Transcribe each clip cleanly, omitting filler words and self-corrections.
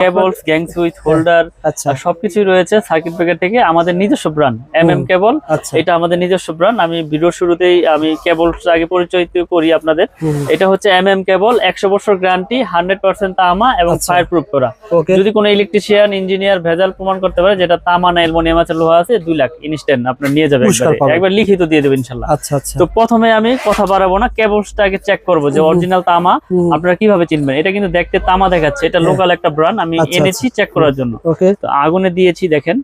Cables, gang switch, holder সবকিছু রয়েছে circuit breaker থেকে। আমাদের নিজস্ব ব্র্যান্ড MM কেবল, এটা আমাদের নিজস্ব ব্র্যান্ড। আমি ভিডিওর শুরুতেই আমি কেবলস আগে পরিচয় করি আপনাদের। এটা হচ্ছে MM কেবল, 100 বছর গ্যারান্টি, 100% তামা এবং ফায়ার প্রুফ করা। যদি কোনো ইলেকট্রিশিয়ান, ইঞ্জিনিয়ার ভেজাল প্রমাণ করতে পারে যেটা তামা না অ্যালুমিনিয়াম আছে, লোহা আছে, 2 লাখ ইনস্ট্যান্ট আপনার নিয়ে যাবে, একবার লিখিত দিয়ে দেবেন ইনশাআল্লাহ। তো প্রথমে আমি কথা বাড়াবো না, কেবলসটা আগে চেক করবো যে অরিজিনাল তামা। আপনারা কিভাবে চিনবেন? এটা কিন্তু দেখতে তামা দেখাচ্ছে, এটা লোকাল একটা ব্র্যান্ড, আমি এনেছি চেক করার জন্য। তো আগুনে দিয়েছি, দেখেন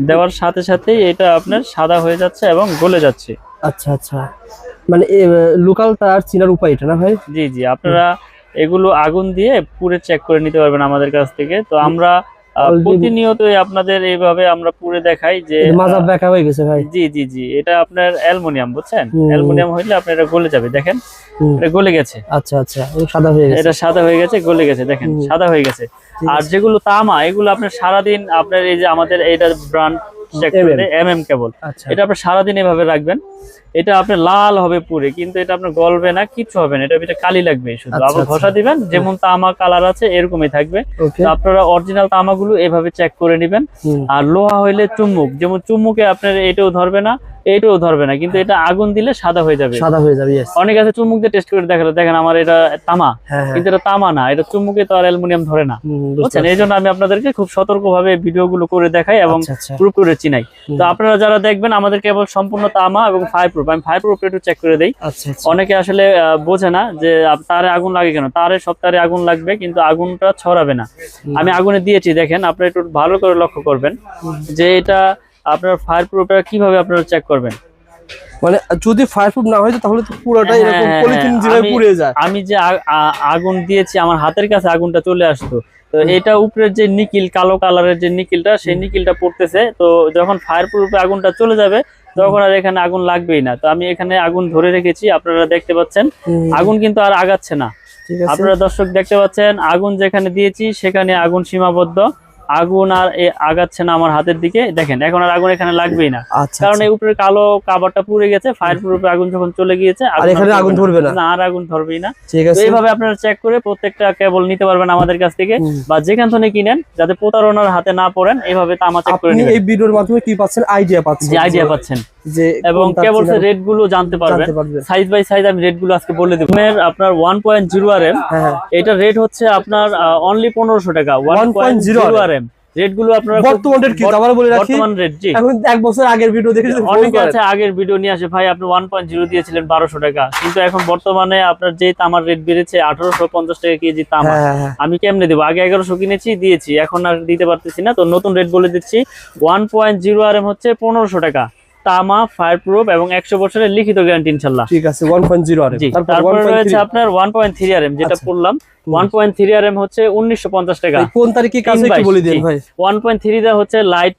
দেওয়ার সাথে সাথে এটা আপনার সাদা হয়ে যাচ্ছে এবং গলে যাচ্ছে। আচ্ছা আচ্ছা, মানে লোকাল তার চিনার উপায় এটা না ভাই? জি জি, আপনারা এগুলো আগুন দিয়ে পুরে চেক করে নিতে পারবেন আমাদের কাছ থেকে। তো আমরা প্রতিনিয়ত আপনাদের এইভাবে আমরা পুরে দেখাই যে মাঝাব বেঁকা হয়ে গেছে ভাই। জি জি জি, এটা আপনার অ্যালুমিনিয়াম, বুঝছেন? অ্যালুমিনিয়াম হইলে আপনার এটা গলে যাবে, দেখেন এটা গলে গেছে। আচ্ছা আচ্ছা, সাদা হয়ে গেছে, এটা সাদা হয়ে গেছে, গলে গেছে, দেখেন সাদা হয়ে গেছে। আর যেগুলো তামা, এগুলো আপনার সারাদিন আপনার এই যে আমাদের এইটা ব্র্যান্ড চেক করে MM কেবল, এটা আপনি সারাদিন এভাবে রাখবেন। এটা আপনার লাল হবে পুরে, কিন্তু এটা আপনার গলবে না, কিছু হবে না, এটা ভিতরে কালি লাগবে শুধু। আবার ঘষা দিবেন, যেমন তামা কালার আছে এরকমই থাকবে। তো আপনারা অরিজিনাল তামাগুলো এভাবে চেক করে নেবেন। আর লোহা হইলে চুম্বক, যেমন চুম্বকে আপনার এটাও ধরবে না, এটাও ধরবে না, কিন্তু এটা আগুন দিলে সাদা হয়ে যাবে, সাদা হয়ে যাবে। অনেক আছে চুম্বক দিয়ে টেস্ট করে দেখালো, দেখেন আমার এটা তামা, কিন্তু এটা তামা না, এটা চুম্বকে তো আর অ্যালুমিনিয়াম ধরে না, বুঝছেন? এই জন্য আমি আপনাদেরকে খুব সতর্কভাবে ভিডিওগুলো করে দেখাই এবং প্রুফ করে চিনাই। তো আপনারা যারা দেখবেন আমাদের কেবল সম্পূর্ণ তামা এবং ফায়ার প্রুফ, আমি ফায়ার প্রুফ একটু চেক করে দেই। অনেকে আসলে বোঝে না যে তারে আগুন লাগে কেন, তারে সব তারে আগুন লাগবে কিন্তু আগুনটা ছড়াবে না। আমি আগুনে দিয়েছি, দেখেন আপনারা একটু ভালো করে লক্ষ্য করবেন যে এটা আপনার ফায়ার প্রুফটা কিভাবে আপনারা চেক করবেন। মানে যদি ফায়ার প্রুফ না হয় তাহলে তো পুরোটাই এরকম পলিথিন যেভাবে পুড়ে যায়। আমি যে আগুন দিয়েছি আমার হাতের কাছে আগুনটা চলে আসতো, তো এটা উপরের যে নিকিল, কালো কালারের যে নিকিলটা, সেই নিকিলটা পড়তেছে। তো যখন ফায়ার প্রুফে আগুনটা চলে যাবে তখন আর এখানে আগুন লাগবেই না। তো আমি এখানে আগুন ধরে রেখেছি, আপনারা দেখতে পাচ্ছেন আগুন কিন্তু আর আগাচ্ছে না। আপনারা দর্শক দেখতে পাচ্ছেন আগুন যেখানে দিয়েছি সেখানে আগুন সীমাবদ্ধ, আগুন আর আগাচ্ছে না আমার হাতের দিকে। দেখেন এখন আর আগুন এখানে লাগবেই না, কারণ এই উপরে কালো কাভারটা পুড়ে গেছে। ফায়ার প্রুফে আগুন যখন চলে গিয়েছে আর এখানে আগুন ধরবে না, আর আগুন ধরবেই না। তো এইভাবে আপনারা চেক করে প্রত্যেকটা কেবল নিতে পারবেন আমাদের কাছ থেকে, বা যেখান থেকে কিনেন, যাতে প্রতারণার হাতে না পড়েন। এইভাবে তামা চেক করে নেবেন। এই ভিডিওর মাধ্যমে কি পাচ্ছেন? আইডিয়া পাচ্ছেন, আইডিয়া পাচ্ছেন এবং কেবলসের রেট গুলো জানতে পারবেন। সাইজ বাই সাইজ আমি রেট গুলো আজকে বলে দেব। আপনার 1.0 RM, এটা রেট হচ্ছে আপনার অনলি 1500 টাকা। 1.0 RM রেট গুলো আপনারা বর্তমান রেট কি আবার বলে রাখি? বর্তমান রেট জি, এখন এক বছর আগের ভিডিও দেখেছেন, অনেকে আছে আগের ভিডিও নিয়ে আসে, ভাই আপনি 1.0 দিয়েছিলেন 1200 টাকা, কিন্তু এখন বর্তমানে আপনার যে তামার রেট বেড়েছে 1850 টাকা কেজি তামা। আমি কেমনে দেবো? আগে 1100 কিনেছি, দিয়েছি, এখন আর দিতে পারতেছি না। তো নতুন রেট বলে দিচ্ছি, 1.0 RM হচ্ছে 1500 টাকা, তামা, ফায়ার প্রুফ এবং 100 বছরের লিখিত গ্যারান্টি ইনশাআল্লাহ। ঠিক আছে, 1.0 RM। তারপরে রয়েছে আপনার 1.3 RM, যেটা পড়লাম 1.3 RM হচ্ছে 1950 টাকা। কোন তারিখে কাজ একটু বলে দিন ভাই। 1.3 দা হচ্ছে লাইট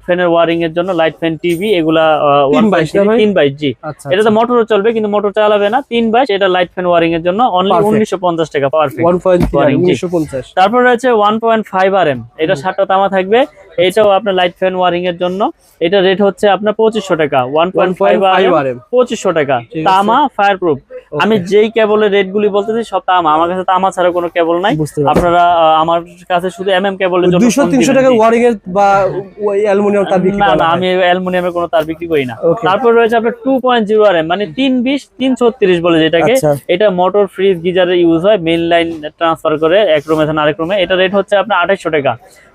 ফ্যানের ওয়্যারিং এর জন্য, লাইট ফ্যান, টিভি, এগুলা 322 জি। এটা তো মোটরও চলবে কিন্তু মোটর চালাবে না, 322, এটা লাইট ফ্যান ওয়্যারিং এর জন্য অনলি 1950 টাকা পারফেক্ট 1950। তারপর রয়েছে 1.5 RM, এটা 7টা তামা থাকবে, এটাও আপনার লাইট ফ্যান ওয়্যারিং এর জন্য। এটা রেট হচ্ছে আপনার 2500 টাকা। 1.5 RM 2500 টাকা, তামা, ফায়ার প্রুফ। আমি যেই কেবলের রেট গুলি বলতেছি সব তামা, আমার কাছে তামা ছাড়া কোনো কেবল নাই। আপনারা আমার কাছে শুধু MM কেবলের জন্য 200-300 টাকা ওয়্যারিং এর বা ওই অ্যালুমিনিয়াম তার বিক্রি করেন না, আমি অ্যালুমিনিয়ামের কোনো তার বিক্রি করি না। তারপর রয়েছে আপনার 2.0 RM, মানে 320 336 বলে যেটাকে, এটা মোটর, ফ্রিজ, গিজারে ইউজ হয়, মেইন লাইন ট্রান্সফার করে এক রুমে থেকে আরেক রুমে। এটা রেট হচ্ছে আপনার 2800 টাকা।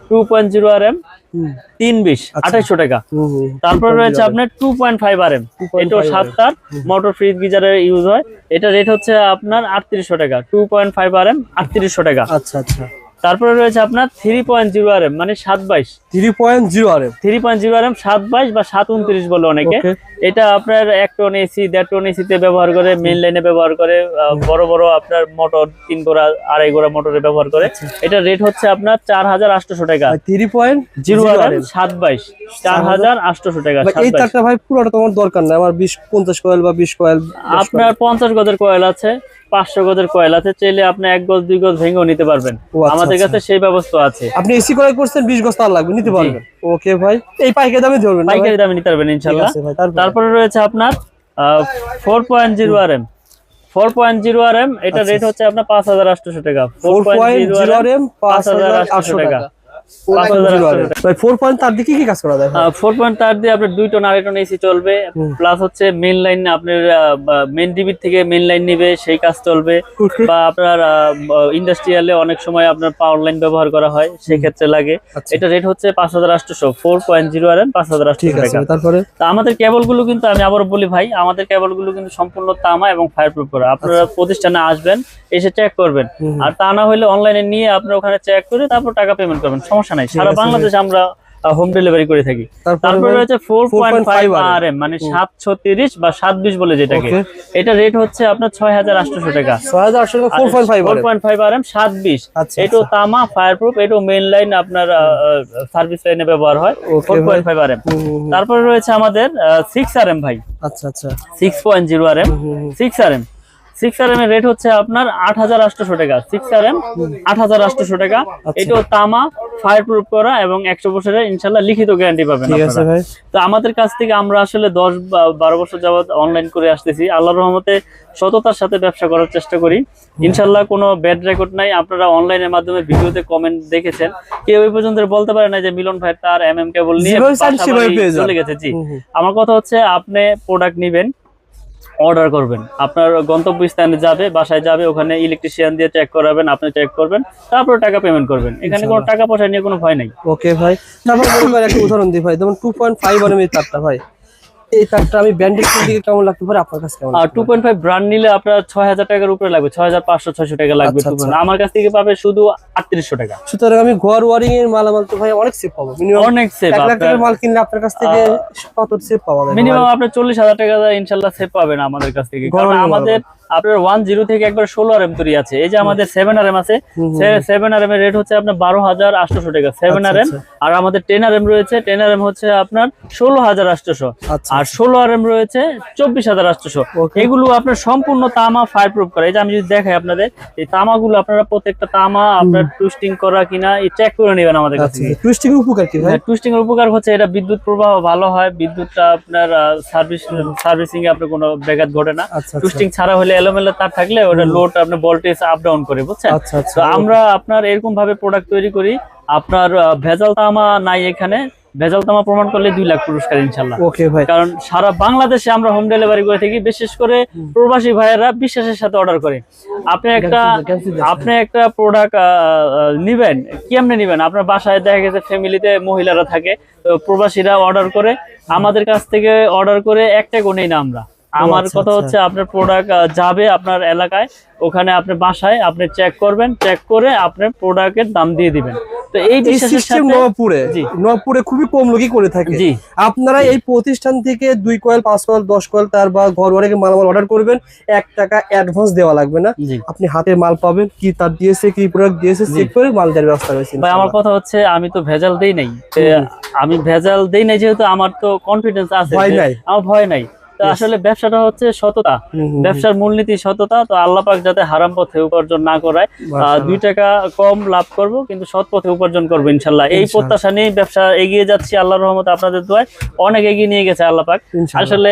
2.0 RM 320 2800 টাকা। তারপর রয়েছে আপনার 2.5 RM, এটাও 7 তার, মোটর, ফ্রিজ, গিজারে ইউজ হয়। এটা রেট হচ্ছে আপনার 3800 টাকা। 2.5 RM 3800 টাকা। আচ্ছা আচ্ছা। তারপরে রয়েছে আপনার 3.0 RM, মানে 722 3.0 RM 722 বা 729 বলে অনেকে। এটা আপনার 1 টন এসি, 1.5 টন এসিতে ব্যবহার করে, মেইন লাইনে ব্যবহার করে, বড় বড় আপনার মোটর 3 গোড়া 2.5 গোড়া মোটরে ব্যবহার করে। এটা রেট হচ্ছে আপনার 4800 টাকা। 3.0 RM 722 4800 টাকা। এই তারটা ভাই পুরোটা তোমার দরকার না, আমার 20-50 কয়েল বা 20 কয়েল। আপনার 50 গজের কয়েল আছে, 500 গজের কয়েল আছে, চাইলে আপনি 1 গজ 2 গজ ভেঙেও নিতে পারবেন। আমাদের কাছে সেই ব্যবস্থা আছে। আপনি এসি ক্রয় করছেন, 20 গজ তার লাগবে, নিতে পারবেন। ওকে ভাই, এই পাইকারি দামে ধরবেন, পাইকারি দামে নিতে পারবেন ইনশাআল্লাহ। তারপরে রয়েছে আপনার 4.0 RM 4.0 RM, এটা রেট হচ্ছে আপনার 5800 টাকা। 4.0 RM 5800 টাকা। 4 তার দিকে কি কাজ করা যায়? 4 তার দিয়ে আপনার 2 টন 2.5 টন এসি চলবে, প্লাস হচ্ছে মেইন লাইন আপনার মেইন ডিবি থেকে মেইন লাইন নিবে সেই কাজ চলবে, বা আপনার ইন্ডাস্ট্রিয়ালে অনেক সময় আপনার পাওয়ার লাইন ব্যবহার করা হয় সেই ক্ষেত্রে লাগে। এটা রেট হচ্ছে 5800, 4.0 RM 5800 টাকা। তারপরে আমাদের কেবল গুলো কিন্তু আমি আবার বলি ভাই, আমাদের কেবল গুলো কিন্তু সম্পূর্ণ তামা এবং ফায়ারপ্রুফ করা। আপনারা প্রতিষ্ঠানে আসবেন, এসে চেক করবেন, আর তা না হলে অনলাইনে নিয়ে আপনারা ওখানে চেক করে তারপর টাকা পেমেন্ট করবেন, সমস্যা নাই। সারা বাংলাদেশে আমরা হোম ডেলিভারি করে থাকি। তারপরে রয়েছে 4.5 RM, মানে 730 বা 720 বলে যেটাকে, এটা রেট হচ্ছে আপনার 6800 টাকা। 6800 টাকা 4.5 RM 720। এটাও তামা, ফায়ারপ্রুফ, এটাও মেইন লাইন আপনার সার্ভিস লাইনে ব্যবহার হয়। 4.5 RM। তারপরে রয়েছে আমাদের 6 RM ভাই। আচ্ছা আচ্ছা, 6.0 RM, 6 RM। 6 RM এর রেট হচ্ছে আপনার 8800 টাকা। 6 RM 8800 টাকা। এটাও তামা, ফায়ারপ্রুফ করা এবং 100 বছরের ইনশাআল্লাহ লিখিত গ্যারান্টি পাবেন আপনারা। তো আমাদের কাছ থেকে আমরা আসলে 10-12 বছর যাবত অনলাইন করে আসতেছি। আল্লাহর রহমতে সততার সাথে ব্যবসা করার চেষ্টা করি, ইনশাআল্লাহ কোনো ব্যাড রেকর্ড নাই। আপনারা অনলাইনের মাধ্যমে ভিডিওতে কমেন্ট দেখেছেন, কেউ এই পর্যন্ত বলতে পারে না যে মিলন ভাই তার কেবল নিয়ে চলে গেছে। জি, আমার কথা হচ্ছে আপনি প্রোডাক্ট নিবেন, অর্ডার করবেন, আপনার গন্তব্য স্থানে যাবে, বাসায় যাবে, ওখানে ইলেকট্রিশিয়ান দিয়ে চেক করাবেন, আপনি চেক করবেন, তারপর টাকা পেমেন্ট করবেন। এখানে কোনো টাকা পয়সা নিয়ে কোনো ভয় নাই। ওকে ভাই, তারপর একটা উদাহরণ দিই ভাই, যেমন 2.5 RM এর তারটা ভাই, এই তারটা আমি ব্র্যান্ডের দিকে কেমন লাগতে পারে আপনার কাছে? কেমন? 2.5 ব্র্যান্ড নিলে আপনার 6000 টাকার উপরে লাগবে, 6500-600 টাকা লাগবে। আমার কাছ থেকে পাবে শুধু 3800 টাকা। সুতরাং আমি ঘর ওয়ারিং এর মালামাল তো ভাই অনেক সেভ পাবো, মিনিমাম অনেক সেভ। 1 লাখ টাকার মাল কিনলে আপনার কাছ থেকে কত সেভ পাবো? মিনিমাম আপনি 40000 টাকা ইনশাআল্লাহ সেভ পাবেন আমাদের কাছ থেকে। কারণ আমাদের আপনার 10 থেকে একবার 16 RM তৈরি আছে। এই যে আমাদের 7 RM আছে, 7 RM এর রেট হচ্ছে আপনার 12800 টাকা 7 RM। আর আমাদের 10 RM রয়েছে, 10 RM হচ্ছে আপনার 16800, আর 16 RM রয়েছে 24800। এগুলো আপনার সম্পূর্ণ তামা, ফায়ারপ্রুফ করা। এই যে আমি যদি দেখাই আপনাদের, এই তামাগুলো আপনারা প্রত্যেকটা তামা আপনার টুইস্টিং করা কিনা এই চেক করে নেবেন আমাদের কাছে। টুইস্টিং এর উপকার কি ভাই? টুইস্টিং এর উপকার হচ্ছে এটা বিদ্যুৎ প্রবাহ ভালো হয়, বিদ্যুৎটা আপনার সার্ভিসিং এ আপনার কোনো ব্যাঘাত ঘটে না। টুইস্টিং ছাড়া হলে এলোমেলো তার থাকলে ওটা লোড আপনার ভোল্টেজ আপ ডাউন করে, বুঝছেন? তো আমরা আপনার এরকম ভাবে প্রোডাক্ট তৈরি করি। আপনার ভেজাল তামা নাই এখানে, ভেজাল তামা প্রমাণ করলে 2 লাখ পুরস্কার ইনশাআল্লাহ। ওকে ভাই, কারণ সারা বাংলাদেশে আমরা হোম ডেলিভারি করে থাকি, বিশেষ করে প্রবাসী ভাইয়েরা বিশ্বাসের সাথে অর্ডার করে। আপনি একটা প্রোডাক্ট নিবেন, কেমনে নিবেন? আপনার বাসায় দেখা গেছে ফ্যামিলিতে মহিলারা থাকে, তো প্রবাসীরা অর্ডার করে আমাদের কাছ থেকে, অর্ডার করে একটা নেই না আমরা। আমার কথা হচ্ছে আপনার প্রোডাক্ট যাবে আপনার এলাকায়, ওখানে আপনি বাসায় আপনি চেক করবেন, চেক করে আপনার প্রোডাক্টের দাম দিয়ে দিবেন। তো এই সিস্টেম নবপুরে খুবই কম লোকই করে থাকে। আপনারা এই প্রতিষ্ঠান থেকে 2 কয়েল 5 কয়েল 10 কয়েল তার বা ঘর ওয়ারিং মালামাল অর্ডার করবেন, 1 টাকা অ্যাডভান্স দেওয়া লাগবে না। আপনি হাতে মাল পাবেন, কি তার দিয়েছে, কি প্রোডাক্ট দিয়েছে চেক করে মাল দেওয়ার ব্যবস্থা রয়েছে। ভাই আমার কথা হচ্ছে আমি তো ভেজাল দেই নাই, যেহেতু আমার তো কনফিডেন্স আছে, আমার ভয় নাই। আসলে ব্যবসাটা হচ্ছে সততা, ব্যবসার মূলনীতি সততা। তো আল্লাহ পাক যাতে হারাম পথে উপার্জন না করায়, 2 টাকা কম লাভ করব কিন্তু সৎ পথে উপার্জন করবো ইনশাল্লাহ। এই প্রত্যাশা নিয়ে ব্যবসা এগিয়ে যাচ্ছি আল্লাহর রহমতে, আপনাদের দোয়ায় অনেক এগিয়ে নিয়ে গেছে আল্লাহ পাক। আসলে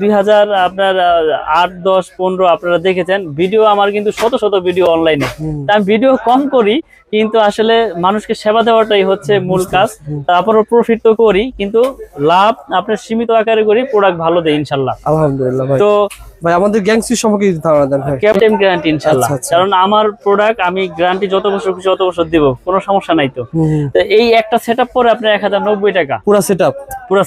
2008, 10, 15 আপনারা দেখেছেন ভিডিও আমার, কিন্তু শত শত ভিডিও অনলাইনে। আমি ভিডিও কম করি, কিন্তু আসলে মানুষকে সেবা দেওয়াটাই হচ্ছে মূল কাজ। তারপরও প্রফিট তো করি, কিন্তু লাভ আপনার সীমিত আকারে করি, প্রোডাক্ট ভালো দেয় ইনশাল্লাহ। আলহামদুলিল্লাহ ভাই। তো ভাই আমাদের গ্যাংসি সম্পর্কে ধারণা দেন ভাই। ক্যাপ্টেন গ্যারান্টি ইনশাআল্লাহ, কারণ আমার প্রোডাক্ট আমি গ্যারান্টি যত বছর খুশি তত বছর দিব, কোনো সমস্যা নাই। তো এই একটা সেটআপ পরে আপনার 1090 টাকা পুরো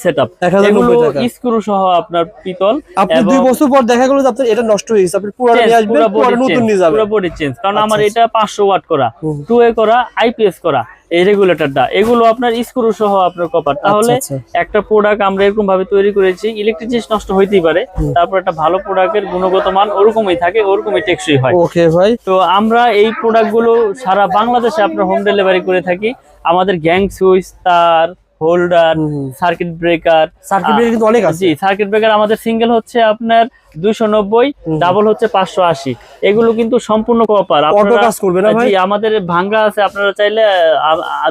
সেটআপ, এগুলো স্ক্রু সহ আপনার পিতল। আপনি 2 বছর পর দেখা গেল যে আপনার এটা নষ্ট হয়ে গেছে, আপনি পুরোটা নিয়ে আসবেন, পুরো নতুন নিয়ে যাবেন, পুরো বডি চেঞ্জ। কারণ আমার এটা 500 ওয়াট করা, 2A করা, IPS করা, এই রেগুলেটরটা, এগুলো আপনার স্ক্রু সহ আপনার কপার। তাহলে একটা প্রোডাক্ট আমরা এরকম ভাবে তৈরি করেছি, ইলেকট্রিক জিনিস নষ্ট হইতেই পারে, তারপর একটা ভালো প্রোডাক্টের গুণগত মান ওরকমই থাকে, ওরকমই টেকসই হয়। ওকে ভাই। তো আমরা এই প্রোডাক্টগুলো সারা বাংলাদেশে আপনার হোম ডেলিভারি করে থাকি। আমাদের গ্যাং সুইচ, তার, হোল্ডার, সার্কিট ব্রেকার কিন্তু অনেক আছে। জি, সার্কিট ব্রেকার আমাদের সিঙ্গেল হচ্ছে আপনার 290, ডাবল হচ্ছে 580। এগুলো কিন্তু সম্পূর্ণ কপার। আমাদের ভাঙ্গা আছে, আপনারা চাইলে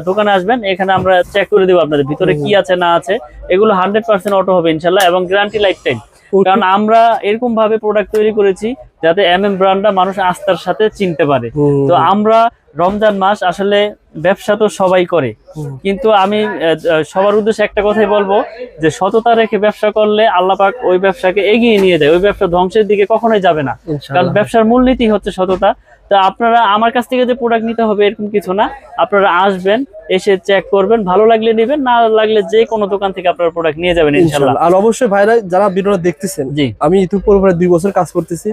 দোকানে আসবেন, এখানে আমরা চেক করে দেবো আপনাদের ভিতরে কি আছে না আছে। এগুলো 100% অটো হবে ইনশাল্লাহ, এবং গ্যারান্টি লাইফ টাইম। কারণ আমরা এরকম ভাবে প্রোডাক্ট তৈরি করেছি, যাতে ব্র্যান্ডটা মানুষ আস্থার সাথে চিনতে পারে। তো আমরা রমজান মাস আসলে ব্যবসা তো সবাই করে, কিন্তু আমি সবার উদ্দেশ্যে একটা কথাই বলবো যে সততা রেখে ব্যবসা করলে আল্লাহ পাক ওই ব্যবসাকে এগিয়ে নিয়ে যায়, ওই ব্যবসা ধ্বংসের দিকে কখনোই যাবে না, কারণ ব্যবসার মূলনীতি হচ্ছে সততা। তো আপনারা আমার কাছ থেকে যে প্রোডাক্ট নিতে হবে এরকম কিছু না, আপনারা আসবেন, এসে চেক করবেন, ভালো লাগলে নেবেন, না লাগলে যে কোনো দোকান থেকে আপনারা প্রোডাক্ট নিয়ে যাবেন ইনশাআল্লাহ। আর অবশ্যই ভাইরা যারা ভিডিওটা দেখতেছেন, জি আমি ইউটিউব পরে প্রায় 2 বছর কাজ করতেছি,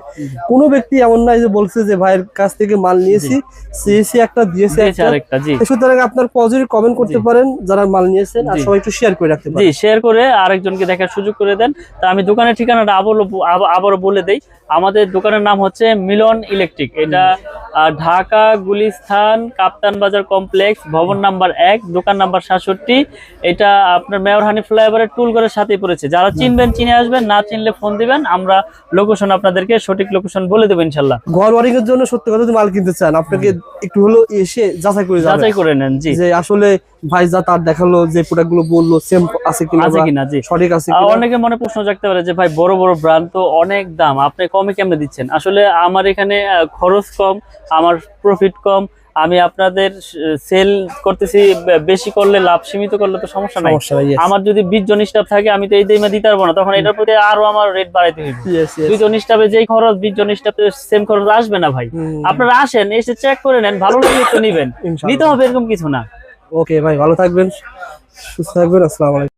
কোনো ব্যক্তি এমন নাই যে বলছে যে ভাইয়ের কাছ থেকে মাল নিয়েছি সিএসি একটা দিয়েছে আরেকটা। জি, সুতরাং আপনার পজিটিভ কমেন্ট করতে পারেন যারা মাল নিয়েছেন, আর সবাই একটু শেয়ার করে রাখতে পারেন। জি, শেয়ার করে আরেকজনকে দেখার সুযোগ করে দেন। তা আমি দোকানের ঠিকানাটা আবারও বলে দেই। আমাদের দোকানের নাম হচ্ছে মিলন ইলেকট্রিক, এটা ঢাকা গুলিস্তান কাপ্তান বাজার কমপ্লেক্স, ভবন নাম্বার 1, দোকান নাম্বার 67। এটা আপনার মেয়র হানি ফ্লাইওভারের টুলঘরের সাথেই পড়েছে। যারা চিনবেন চিনে আসবেন, না চিনলে ফোন দিবেন, আমরা লোকেশন আপনাদেরকে সঠিক লোকেশন বলে দেবো ইনশাল্লাহ। ঘর ওয়ারিং এর জন্য সত্যি কথা যদি মাল কিনতে চান, আপনাকে একটু হলো এসে যাচাই করে নেন। জি, যে আসলে ভাই যা তার দেখালো যে প্রোডাক্ট গুলো বললো সেম আছে কিনা, জি সঠিক আছে কিনা। অনেকে মনে প্রশ্ন জাগতে পারে যে ভাই বড় বড় ব্র্যান্ড তো অনেক দাম, আপনি কমে কেমনে দিচ্ছেন? আসলে আমার এখানে খরচ কম, আমার প্রফিট কম, আমি আপনাদের সেল করতেছি, বেশি করলে লাভ, সীমিত করলে তো সমস্যা নাই। আমার যদি 20 জন স্টাফ থাকে আমি তো এই দামে দিতে পারবো না, তখন এটার প্রতি আরো আমার রেট বাড়াইতে হবে। 2 জন স্টাফে যেই খরচ 20 জন স্টাফে সেম খরচ আসবে না ভাই। আপনারা আসেন, এসে চেক করে নেন, ভালো লাগলে তো নিবেন, নিতে হবে এরকম কিছু না। ওকে ভাই, ভালো থাকবেন, সুস্থ থাকবেন, আসসালামু আলাইকুম।